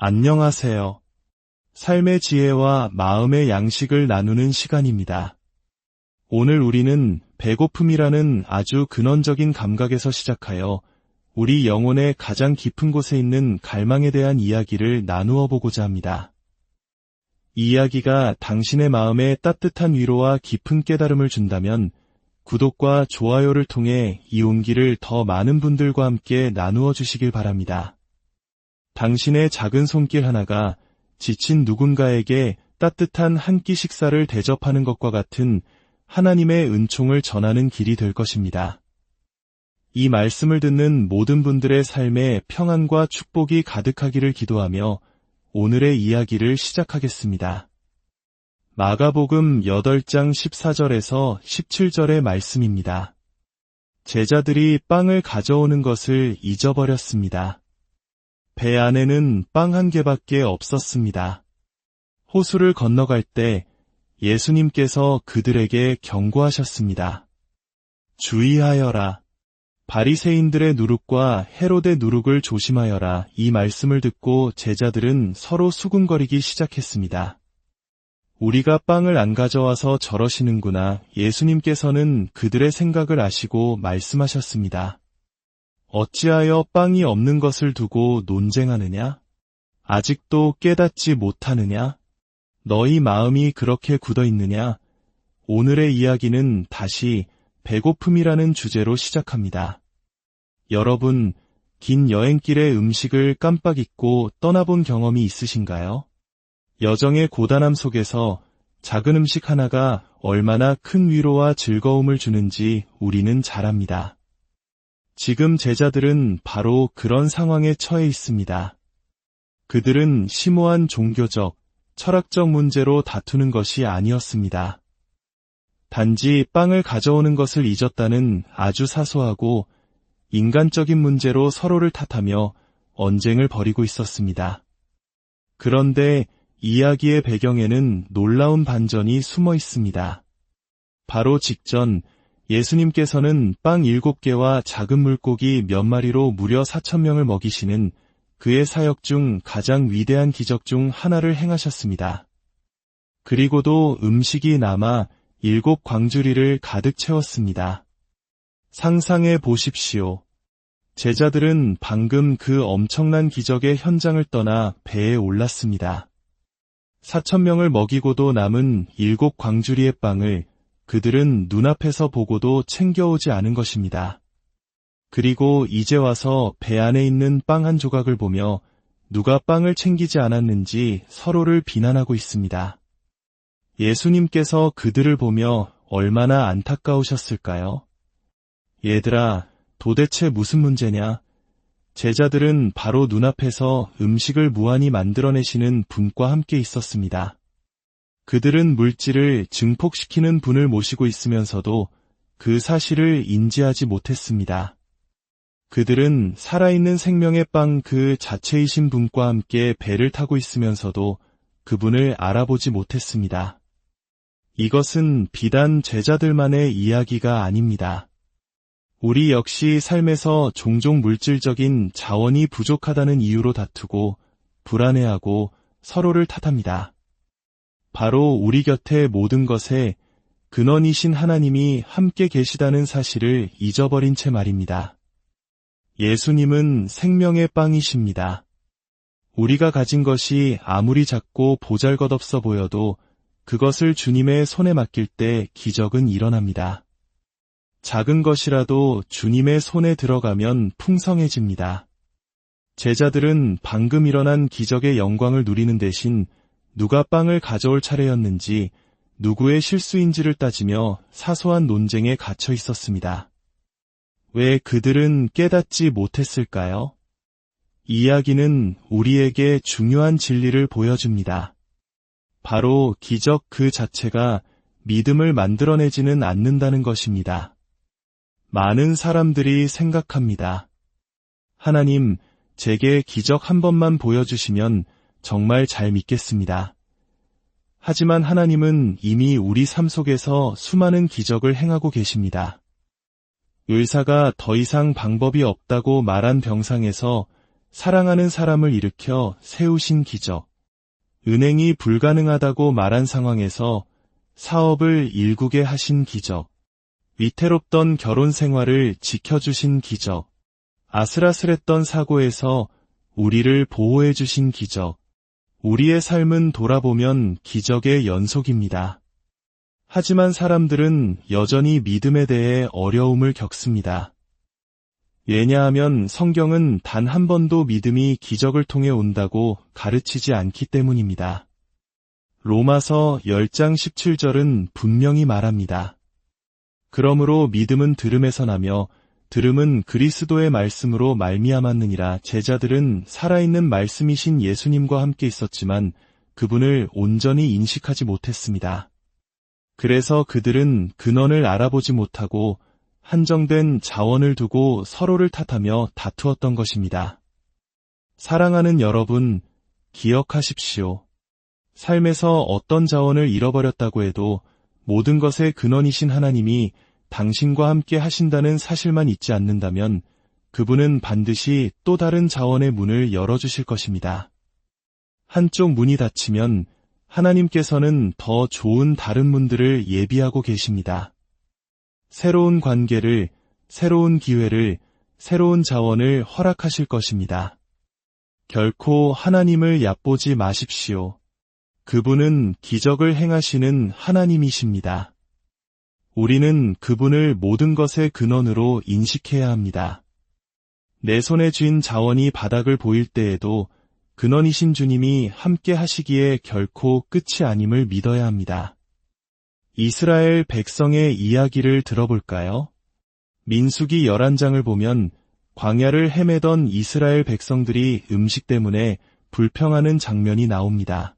안녕하세요. 삶의 지혜와 마음의 양식을 나누는 시간입니다. 오늘 우리는 배고픔이라는 아주 근원적인 감각에서 시작하여 우리 영혼의 가장 깊은 곳에 있는 갈망에 대한 이야기를 나누어 보고자 합니다. 이 이야기가 당신의 마음에 따뜻한 위로와 깊은 깨달음을 준다면 구독과 좋아요를 통해 이 온기를 더 많은 분들과 함께 나누어 주시길 바랍니다. 당신의 작은 손길 하나가 지친 누군가에게 따뜻한 한 끼 식사를 대접하는 것과 같은 하나님의 은총을 전하는 길이 될 것입니다. 이 말씀을 듣는 모든 분들의 삶에 평안과 축복이 가득하기를 기도하며 오늘의 이야기를 시작하겠습니다. 마가복음 8장 14절에서 17절의 말씀입니다. 제자들이 빵을 가져오는 것을 잊어버렸습니다. 배 안에는 빵 한 개밖에 없었습니다. 호수를 건너갈 때 예수님께서 그들에게 경고하셨습니다. 주의하여라. 바리새인들의 누룩과 헤롯의 누룩을 조심하여라. 이 말씀을 듣고 제자들은 서로 수군거리기 시작했습니다. 우리가 빵을 안 가져와서 저러시는구나. 예수님께서는 그들의 생각을 아시고 말씀하셨습니다. 어찌하여 빵이 없는 것을 두고 논쟁하느냐? 아직도 깨닫지 못하느냐? 너희 마음이 그렇게 굳어 있느냐? 오늘의 이야기는 다시 배고픔이라는 주제로 시작합니다. 여러분, 긴 여행길의 음식을 깜빡 잊고 떠나본 경험이 있으신가요? 여정의 고단함 속에서 작은 음식 하나가 얼마나 큰 위로와 즐거움을 주는지 우리는 잘 압니다. 지금 제자들은 바로 그런 상황에 처해 있습니다. 그들은 심오한 종교적, 철학적 문제로 다투는 것이 아니었습니다. 단지 빵을 가져오는 것을 잊었다는 아주 사소하고 인간적인 문제로 서로를 탓하며 언쟁을 벌이고 있었습니다. 그런데 이야기의 배경에는 놀라운 반전이 숨어 있습니다. 바로 직전 예수님께서는 빵 7개와 작은 물고기 몇 마리로 무려 4,000명을 먹이시는 그의 사역 중 가장 위대한 기적 중 하나를 행하셨습니다. 그리고도 음식이 남아 7 광주리를 가득 채웠습니다. 상상해 보십시오. 제자들은 방금 그 엄청난 기적의 현장을 떠나 배에 올랐습니다. 4,000명을 먹이고도 남은 7 광주리의 빵을 그들은 눈앞에서 보고도 챙겨오지 않은 것입니다. 그리고 이제 와서 배 안에 있는 빵 한 조각을 보며 누가 빵을 챙기지 않았는지 서로를 비난하고 있습니다. 예수님께서 그들을 보며 얼마나 안타까우셨을까요? 얘들아, 도대체 무슨 문제냐? 제자들은 바로 눈앞에서 음식을 무한히 만들어내시는 분과 함께 있었습니다. 그들은 물질을 증폭시키는 분을 모시고 있으면서도 그 사실을 인지하지 못했습니다. 그들은 살아있는 생명의 빵 그 자체이신 분과 함께 배를 타고 있으면서도 그분을 알아보지 못했습니다. 이것은 비단 제자들만의 이야기가 아닙니다. 우리 역시 삶에서 종종 물질적인 자원이 부족하다는 이유로 다투고 불안해하고 서로를 탓합니다. 바로 우리 곁의 모든 것에 근원이신 하나님이 함께 계시다는 사실을 잊어버린 채 말입니다. 예수님은 생명의 빵이십니다. 우리가 가진 것이 아무리 작고 보잘것없어 보여도 그것을 주님의 손에 맡길 때 기적은 일어납니다. 작은 것이라도 주님의 손에 들어가면 풍성해집니다. 제자들은 방금 일어난 기적의 영광을 누리는 대신 누가 빵을 가져올 차례였는지 누구의 실수인지를 따지며 사소한 논쟁에 갇혀 있었습니다. 왜 그들은 깨닫지 못했을까요? 이야기는 우리에게 중요한 진리를 보여줍니다. 바로 기적 그 자체가 믿음을 만들어내지는 않는다는 것입니다. 많은 사람들이 생각합니다. 하나님, 제게 기적 한 번만 보여주시면 정말 잘 믿겠습니다. 하지만 하나님은 이미 우리 삶 속에서 수많은 기적을 행하고 계십니다. 의사가 더 이상 방법이 없다고 말한 병상에서 사랑하는 사람을 일으켜 세우신 기적. 은행이 불가능하다고 말한 상황에서 사업을 일구게 하신 기적. 위태롭던 결혼 생활을 지켜주신 기적. 아슬아슬했던 사고에서 우리를 보호해 주신 기적. 우리의 삶은 돌아보면 기적의 연속입니다. 하지만 사람들은 여전히 믿음에 대해 어려움을 겪습니다. 왜냐하면 성경은 단 한 번도 믿음이 기적을 통해 온다고 가르치지 않기 때문입니다. 로마서 10장 17절은 분명히 말합니다. 그러므로 믿음은 들음에서 나며 들음은 그리스도의 말씀으로 말미암았느니라. 제자들은 살아있는 말씀이신 예수님과 함께 있었지만 그분을 온전히 인식하지 못했습니다. 그래서 그들은 근원을 알아보지 못하고 한정된 자원을 두고 서로를 탓하며 다투었던 것입니다. 사랑하는 여러분, 기억하십시오. 삶에서 어떤 자원을 잃어버렸다고 해도 모든 것의 근원이신 하나님이 당신과 함께 하신다는 사실만 잊지 않는다면 그분은 반드시 또 다른 자원의 문을 열어주실 것입니다. 한쪽 문이 닫히면 하나님께서는 더 좋은 다른 문들을 예비하고 계십니다. 새로운 관계를, 새로운 기회를, 새로운 자원을 허락하실 것입니다. 결코 하나님을 얕보지 마십시오. 그분은 기적을 행하시는 하나님이십니다. 우리는 그분을 모든 것의 근원으로 인식해야 합니다. 내 손에 쥔 자원이 바닥을 보일 때에도 근원이신 주님이 함께 하시기에 결코 끝이 아님을 믿어야 합니다. 이스라엘 백성의 이야기를 들어볼까요? 민수기 11장을 보면 광야를 헤매던 이스라엘 백성들이 음식 때문에 불평하는 장면이 나옵니다.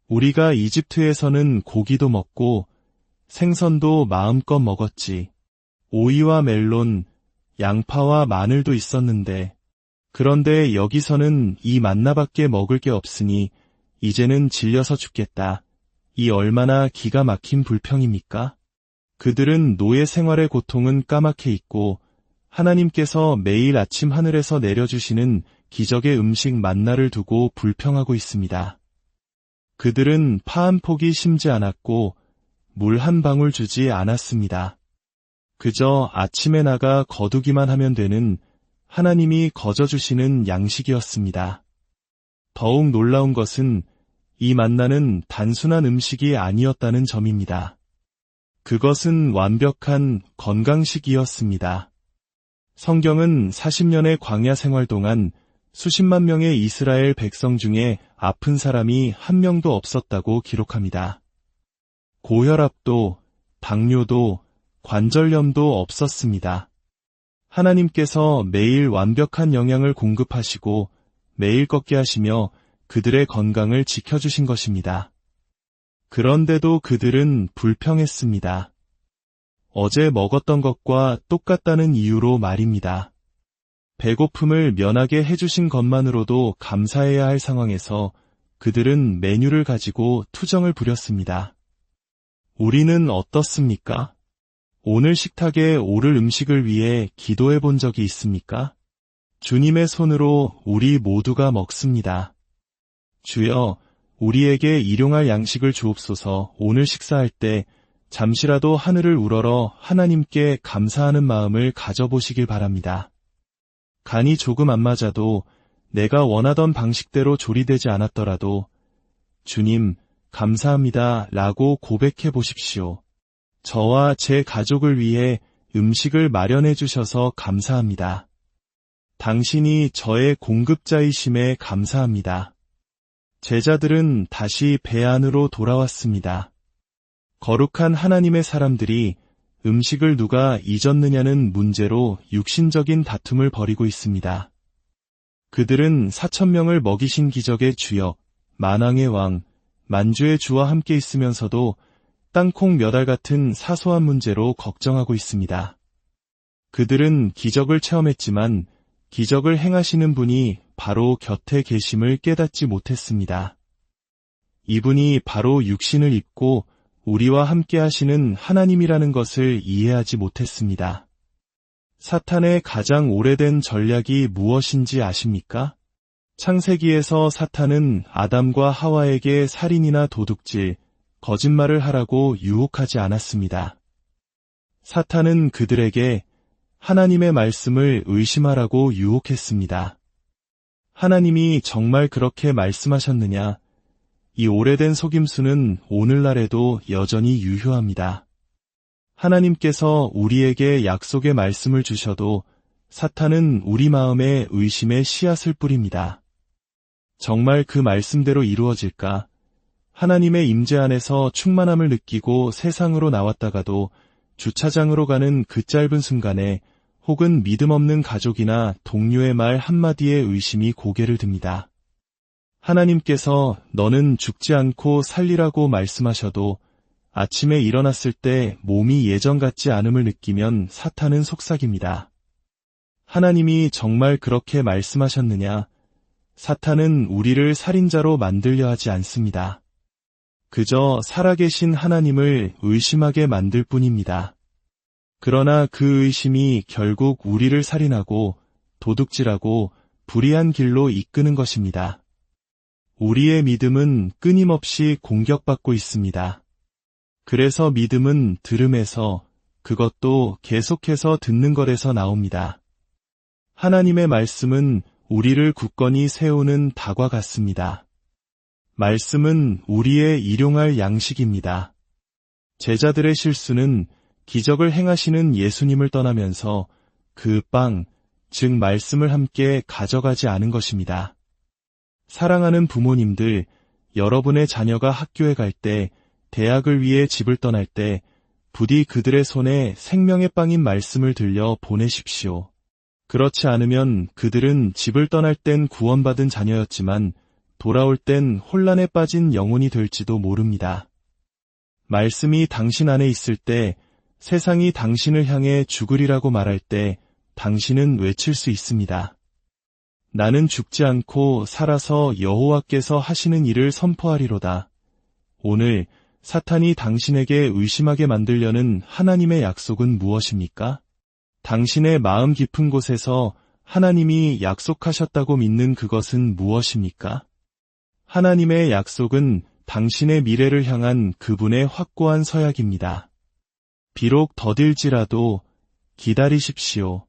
우리가 이집트에서는 고기도 먹고 생선도 마음껏 먹었지. 오이와 멜론, 양파와 마늘도 있었는데 그런데 여기서는 이 만나밖에 먹을 게 없으니 이제는 질려서 죽겠다. 이 얼마나 기가 막힌 불평입니까? 그들은 노예 생활의 고통은 까맣게 잊고 하나님께서 매일 아침 하늘에서 내려주시는 기적의 음식 만나를 두고 불평하고 있습니다. 그들은 파 한 폭이 심지 않았고 물 한 방울 주지 않았습니다. 그저 아침에 나가 거두기만 하면 되는 하나님이 거저주시는 양식이었습니다. 더욱 놀라운 것은 이 만나는 단순한 음식이 아니었다는 점입니다. 그것은 완벽한 건강식이었습니다. 성경은 40년의 광야 생활 동안 수십만 명의 이스라엘 백성 중에 아픈 사람이 한 명도 없었다고 기록합니다. 고혈압도, 당뇨도, 관절염도 없었습니다. 하나님께서 매일 완벽한 영양을 공급하시고 매일 걷게 하시며 그들의 건강을 지켜주신 것입니다. 그런데도 그들은 불평했습니다. 어제 먹었던 것과 똑같다는 이유로 말입니다. 배고픔을 면하게 해주신 것만으로도 감사해야 할 상황에서 그들은 메뉴를 가지고 투정을 부렸습니다. 우리는 어떻습니까? 오늘 식탁에 오를 음식을 위해 기도해 본 적이 있습니까? 주님의 손으로 우리 모두가 먹습니다. 주여, 우리에게 일용할 양식을 주옵소서. 오늘 식사할 때 잠시라도 하늘을 우러러 하나님께 감사하는 마음을 가져보시길 바랍니다. 간이 조금 안 맞아도 내가 원하던 방식대로 조리되지 않았더라도 주님, 감사합니다 라고 고백해 보십시오. 저와 제 가족을 위해 음식을 마련해 주셔서 감사합니다. 당신이 저의 공급자이심에 감사합니다. 제자들은 다시 배 안으로 돌아왔습니다. 거룩한 하나님의 사람들이 음식을 누가 잊었느냐는 문제로 육신적인 다툼을 벌이고 있습니다. 그들은 4,000명을 먹이신 기적의 주역, 만왕의 왕, 만주의 주와 함께 있으면서도 땅콩 몇 알 같은 사소한 문제로 걱정하고 있습니다. 그들은 기적을 체험했지만 기적을 행하시는 분이 바로 곁에 계심을 깨닫지 못했습니다. 이분이 바로 육신을 입고 우리와 함께 하시는 하나님이라는 것을 이해하지 못했습니다. 사탄의 가장 오래된 전략이 무엇인지 아십니까? 창세기에서 사탄은 아담과 하와에게 살인이나 도둑질, 거짓말을 하라고 유혹하지 않았습니다. 사탄은 그들에게 하나님의 말씀을 의심하라고 유혹했습니다. 하나님이 정말 그렇게 말씀하셨느냐? 이 오래된 속임수는 오늘날에도 여전히 유효합니다. 하나님께서 우리에게 약속의 말씀을 주셔도 사탄은 우리 마음에 의심의 씨앗을 뿌립니다. 정말 그 말씀대로 이루어질까? 하나님의 임재 안에서 충만함을 느끼고 세상으로 나왔다가도 주차장으로 가는 그 짧은 순간에 혹은 믿음 없는 가족이나 동료의 말 한마디에 의심이 고개를 듭니다. 하나님께서 너는 죽지 않고 살리라고 말씀하셔도 아침에 일어났을 때 몸이 예전 같지 않음을 느끼면 사탄은 속삭입니다. 하나님이 정말 그렇게 말씀하셨느냐? 사탄은 우리를 살인자로 만들려 하지 않습니다. 그저 살아계신 하나님을 의심하게 만들 뿐입니다. 그러나 그 의심이 결국 우리를 살인하고 도둑질하고 불의한 길로 이끄는 것입니다. 우리의 믿음은 끊임없이 공격받고 있습니다. 그래서 믿음은 들음에서, 그것도 계속해서 듣는 것에서 나옵니다. 하나님의 말씀은 우리를 굳건히 세우는 닭과 같습니다. 말씀은 우리의 일용할 양식입니다. 제자들의 실수는 기적을 행하시는 예수님을 떠나면서 그 빵, 즉 말씀을 함께 가져가지 않은 것입니다. 사랑하는 부모님들, 여러분의 자녀가 학교에 갈 때, 대학을 위해 집을 떠날 때 부디 그들의 손에 생명의 빵인 말씀을 들려 보내십시오. 그렇지 않으면 그들은 집을 떠날 땐 구원받은 자녀였지만 돌아올 땐 혼란에 빠진 영혼이 될지도 모릅니다. 말씀이 당신 안에 있을 때, 세상이 당신을 향해 죽으리라고 말할 때 당신은 외칠 수 있습니다. 나는 죽지 않고 살아서 여호와께서 하시는 일을 선포하리로다. 오늘 사탄이 당신에게 의심하게 만들려는 하나님의 약속은 무엇입니까? 당신의 마음 깊은 곳에서 하나님이 약속하셨다고 믿는 그것은 무엇입니까? 하나님의 약속은 당신의 미래를 향한 그분의 확고한 서약입니다. 비록 더딜지라도 기다리십시오.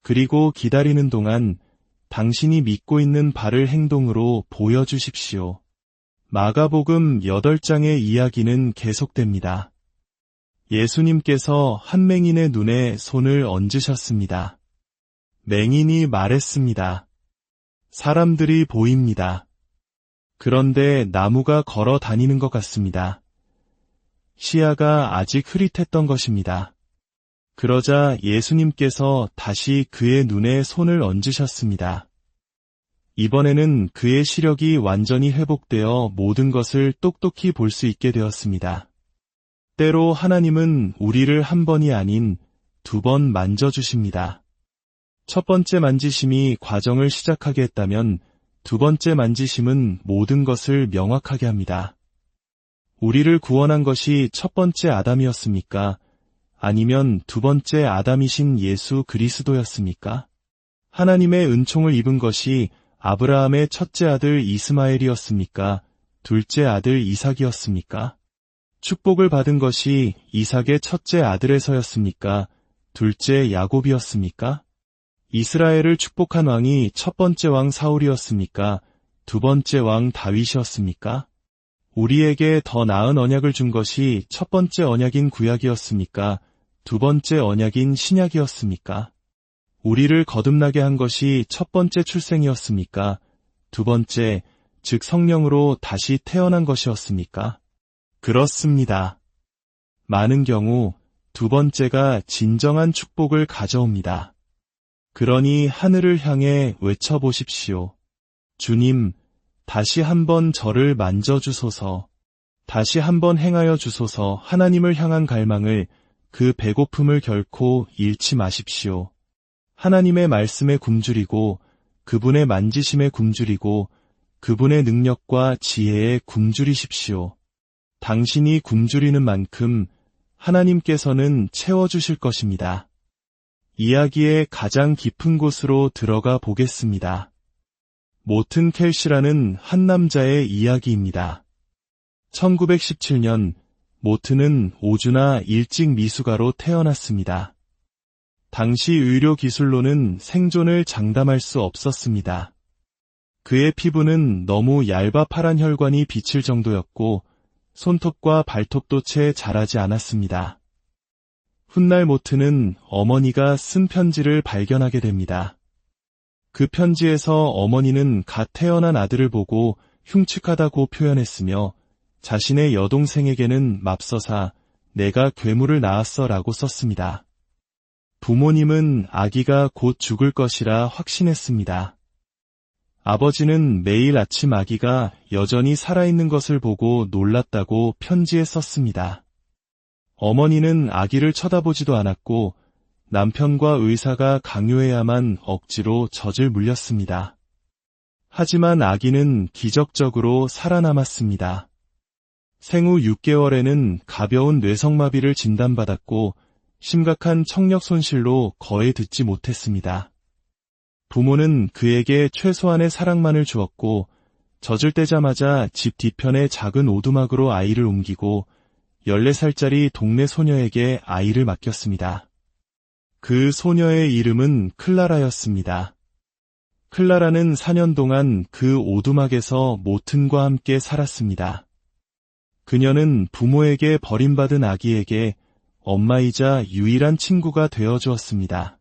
그리고 기다리는 동안 당신이 믿고 있는 바를 행동으로 보여주십시오. 마가복음 8장의 이야기는 계속됩니다. 예수님께서 한 맹인의 눈에 손을 얹으셨습니다. 맹인이 말했습니다. 사람들이 보입니다. 그런데 나무가 걸어 다니는 것 같습니다. 시야가 아직 흐릿했던 것입니다. 그러자 예수님께서 다시 그의 눈에 손을 얹으셨습니다. 이번에는 그의 시력이 완전히 회복되어 모든 것을 똑똑히 볼 수 있게 되었습니다. 때로 하나님은 우리를 한 번이 아닌 2번 만져주십니다. 첫 번째 만지심이 과정을 시작하게 했다면 2번째 만지심은 모든 것을 명확하게 합니다. 우리를 구원한 것이 첫 번째 아담이었습니까? 아니면 2번째 아담이신 예수 그리스도였습니까? 하나님의 은총을 입은 것이 아브라함의 첫째 아들 이스마엘이었습니까? 둘째 아들 이삭이었습니까? 축복을 받은 것이 이삭의 첫째 아들에서였습니까? 둘째 야곱이었습니까? 이스라엘을 축복한 왕이 첫 번째 왕 사울이었습니까? 두 번째 왕 다윗이었습니까? 우리에게 더 나은 언약을 준 것이 첫 번째 언약인 구약이었습니까? 두 번째 언약인 신약이었습니까? 우리를 거듭나게 한 것이 첫 번째 출생이었습니까? 두 번째, 즉 성령으로 다시 태어난 것이었습니까? 그렇습니다. 많은 경우 두 번째가 진정한 축복을 가져옵니다. 그러니 하늘을 향해 외쳐보십시오. 주님, 다시 한번 저를 만져주소서. 다시 한번 행하여 주소서. 하나님을 향한 갈망을, 그 배고픔을 결코 잃지 마십시오. 하나님의 말씀에 굶주리고 그분의 만지심에 굶주리고 그분의 능력과 지혜에 굶주리십시오. 당신이 굶주리는 만큼 하나님께서는 채워주실 것입니다. 이야기의 가장 깊은 곳으로 들어가 보겠습니다. 모튼 켈시라는 한 남자의 이야기입니다. 1917년 모튼은 오주나 일찍 미숙아로 태어났습니다. 당시 의료 기술로는 생존을 장담할 수 없었습니다. 그의 피부는 너무 얇아 파란 혈관이 비칠 정도였고 손톱과 발톱도 채 자라지 않았습니다. 훗날 모튼은 어머니가 쓴 편지를 발견하게 됩니다. 그 편지에서 어머니는 갓 태어난 아들을 보고 흉측하다고 표현했으며 자신의 여동생에게는 맙서사 내가 괴물을 낳았어 라고 썼습니다. 부모님은 아기가 곧 죽을 것이라 확신했습니다. 아버지는 매일 아침 아기가 여전히 살아있는 것을 보고 놀랐다고 편지에 썼습니다. 어머니는 아기를 쳐다보지도 않았고 남편과 의사가 강요해야만 억지로 젖을 물렸습니다. 하지만 아기는 기적적으로 살아남았습니다. 생후 6개월에는 가벼운 뇌성마비를 진단받았고 심각한 청력 손실로 거의 듣지 못했습니다. 부모는 그에게 최소한의 사랑만을 주었고 젖을 떼자마자 집 뒤편의 작은 오두막으로 아이를 옮기고 14살짜리 동네 소녀에게 아이를 맡겼습니다. 그 소녀의 이름은 클라라였습니다. 클라라는 4년 동안 그 오두막에서 모튼과 함께 살았습니다. 그녀는 부모에게 버림받은 아기에게 엄마이자 유일한 친구가 되어주었습니다.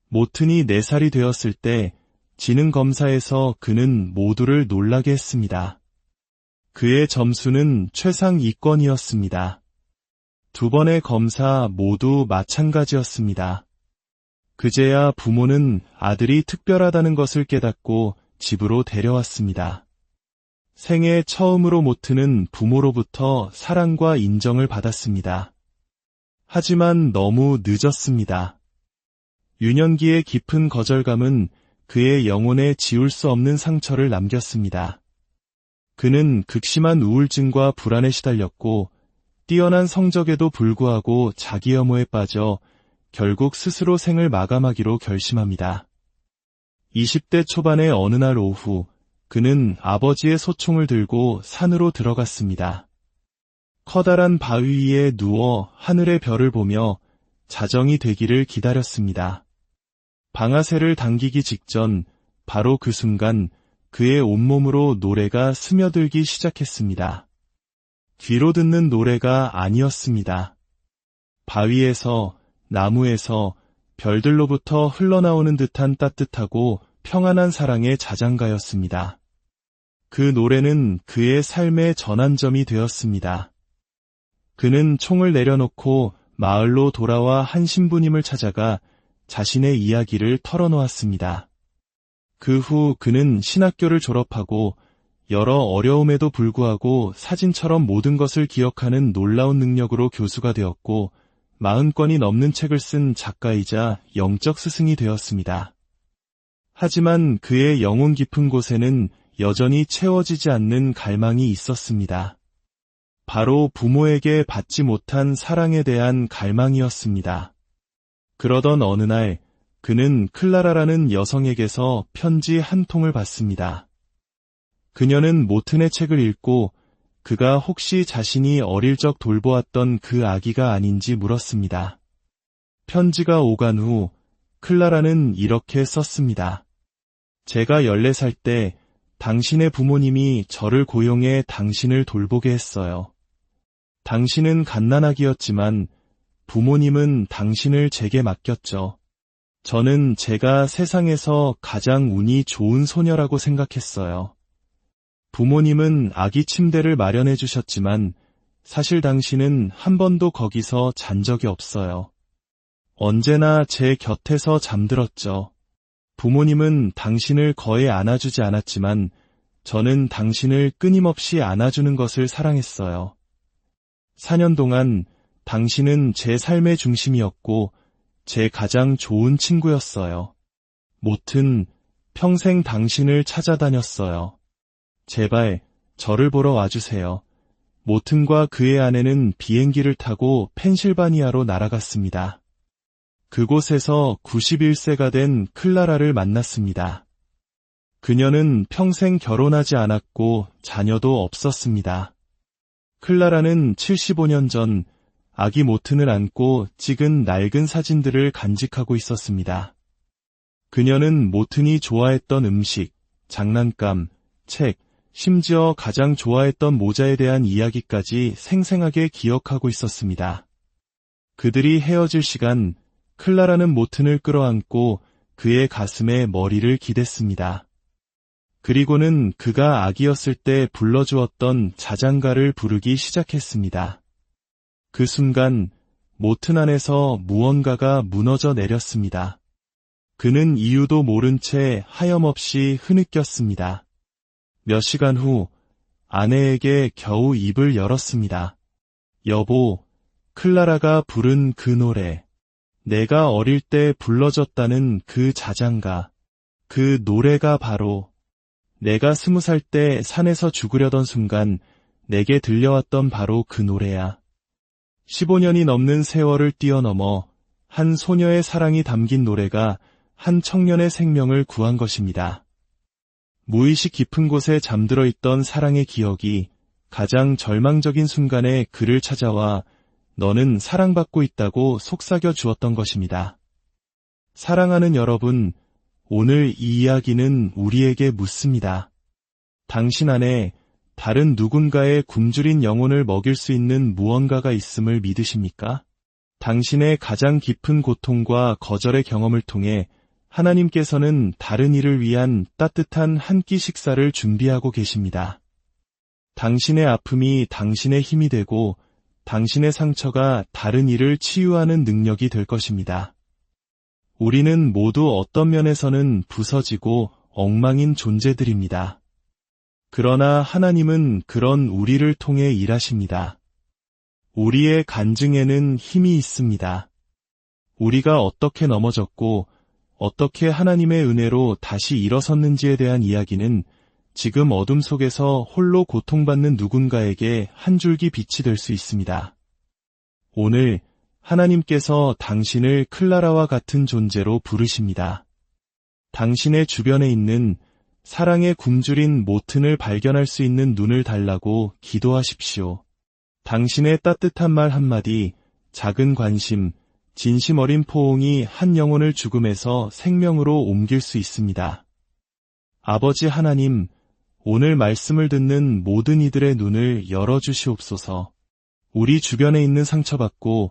모튼이 4살이 되었을 때 지능검사에서 그는 모두를 놀라게 했습니다. 그의 점수는 최상 2권이었습니다. 2번의 검사 모두 마찬가지였습니다. 그제야 부모는 아들이 특별하다는 것을 깨닫고 집으로 데려왔습니다. 생애 처음으로 모튼은 부모로부터 사랑과 인정을 받았습니다. 하지만 너무 늦었습니다. 유년기의 깊은 거절감은 그의 영혼에 지울 수 없는 상처를 남겼습니다. 그는 극심한 우울증과 불안에 시달렸고 뛰어난 성적에도 불구하고 자기 혐오에 빠져 결국 스스로 생을 마감하기로 결심합니다. 20대 초반의 어느 날 오후 그는 아버지의 소총을 들고 산으로 들어갔습니다. 커다란 바위 위에 누워 하늘의 별을 보며 자정이 되기를 기다렸습니다. 방아쇠를 당기기 직전 바로 그 순간 그의 온몸으로 노래가 스며들기 시작했습니다. 귀로 듣는 노래가 아니었습니다. 바위에서, 나무에서, 별들로부터 흘러나오는 듯한 따뜻하고 평안한 사랑의 자장가였습니다. 그 노래는 그의 삶의 전환점이 되었습니다. 그는 총을 내려놓고 마을로 돌아와 한 신부님을 찾아가 자신의 이야기를 털어놓았습니다. 그 후 그는 신학교를 졸업하고 여러 어려움에도 불구하고 사진처럼 모든 것을 기억하는 놀라운 능력으로 교수가 되었고 40권이 넘는 책을 쓴 작가이자 영적 스승이 되었습니다. 하지만 그의 영혼 깊은 곳에는 여전히 채워지지 않는 갈망이 있었습니다. 바로 부모에게 받지 못한 사랑에 대한 갈망이었습니다. 그러던 어느 날 그는 클라라라는 여성에게서 편지 한 통을 받습니다. 그녀는 모튼의 책을 읽고 그가 혹시 자신이 어릴 적 돌보았던 그 아기가 아닌지 물었습니다. 편지가 오간 후 클라라는 이렇게 썼습니다. 제가 14살 때 당신의 부모님이 저를 고용해 당신을 돌보게 했어요. 당신은 갓난아기였지만 부모님은 당신을 제게 맡겼죠. 저는 제가 세상에서 가장 운이 좋은 소녀라고 생각했어요. 부모님은 아기 침대를 마련해 주셨지만 사실 당신은 한 번도 거기서 잔 적이 없어요. 언제나 제 곁에서 잠들었죠. 부모님은 당신을 거에 안아주지 않았지만 저는 당신을 끊임없이 안아주는 것을 사랑했어요. 4년 동안 당신은 제 삶의 중심이었고 제 가장 좋은 친구였어요. 모튼, 평생 당신을 찾아다녔어요. 제발 저를 보러 와주세요. 모튼과 그의 아내는 비행기를 타고 펜실바니아로 날아갔습니다. 그곳에서 91세가 된 클라라를 만났습니다. 그녀는 평생 결혼하지 않았고 자녀도 없었습니다. 클라라는 75년 전 아기 모튼을 안고 찍은 낡은 사진들을 간직하고 있었습니다. 그녀는 모튼이 좋아했던 음식, 장난감, 책, 심지어 가장 좋아했던 모자에 대한 이야기까지 생생하게 기억하고 있었습니다. 그들이 헤어질 시간, 클라라는 모튼을 끌어안고 그의 가슴에 머리를 기댔습니다. 그리고는 그가 아기였을 때 불러주었던 자장가를 부르기 시작했습니다. 그 순간 모튼 안에서 무언가가 무너져 내렸습니다. 그는 이유도 모른 채 하염없이 흐느꼈습니다. 몇 시간 후 아내에게 겨우 입을 열었습니다. 여보, 클라라가 부른 그 노래, 내가 어릴 때 불러줬다는 그 자장가, 그 노래가 바로 내가 20살 때 산에서 죽으려던 순간 내게 들려왔던 바로 그 노래야. 15년이 넘는 세월을 뛰어넘어 한 소녀의 사랑이 담긴 노래가 한 청년의 생명을 구한 것입니다. 무의식 깊은 곳에 잠들어 있던 사랑의 기억이 가장 절망적인 순간에 그를 찾아와 너는 사랑받고 있다고 속삭여 주었던 것입니다. 사랑하는 여러분, 오늘 이 이야기는 우리에게 묻습니다. 당신 안에 다른 누군가의 굶주린 영혼을 먹일 수 있는 무언가가 있음을 믿으십니까? 당신의 가장 깊은 고통과 거절의 경험을 통해 하나님께서는 다른 이를 위한 따뜻한 한 끼 식사를 준비하고 계십니다. 당신의 아픔이 당신의 힘이 되고 당신의 상처가 다른 이를 치유하는 능력이 될 것입니다. 우리는 모두 어떤 면에서는 부서지고 엉망인 존재들입니다. 그러나 하나님은 그런 우리를 통해 일하십니다. 우리의 간증에는 힘이 있습니다. 우리가 어떻게 넘어졌고 어떻게 하나님의 은혜로 다시 일어섰는지에 대한 이야기는 지금 어둠 속에서 홀로 고통받는 누군가에게 한 줄기 빛이 될 수 있습니다. 오늘 하나님께서 당신을 클라라와 같은 존재로 부르십니다. 당신의 주변에 있는 사랑에 굶주린 모튼을 발견할 수 있는 눈을 달라고 기도하십시오. 당신의 따뜻한 말 한마디, 작은 관심, 진심 어린 포옹이 한 영혼을 죽음에서 생명으로 옮길 수 있습니다. 아버지 하나님, 오늘 말씀을 듣는 모든 이들의 눈을 열어주시옵소서. 우리 주변에 있는 상처받고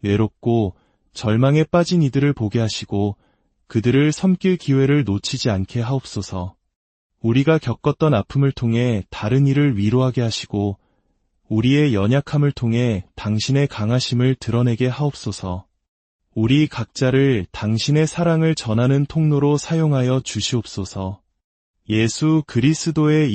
외롭고 절망에 빠진 이들을 보게 하시고 그들을 섬길 기회를 놓치지 않게 하옵소서. 우리가 겪었던 아픔을 통해 다른 이를 위로하게 하시고 우리의 연약함을 통해 당신의 강하심을 드러내게 하옵소서. 우리 각자를 당신의 사랑을 전하는 통로로 사용하여 주시옵소서. 예수 그리스도의 이름으로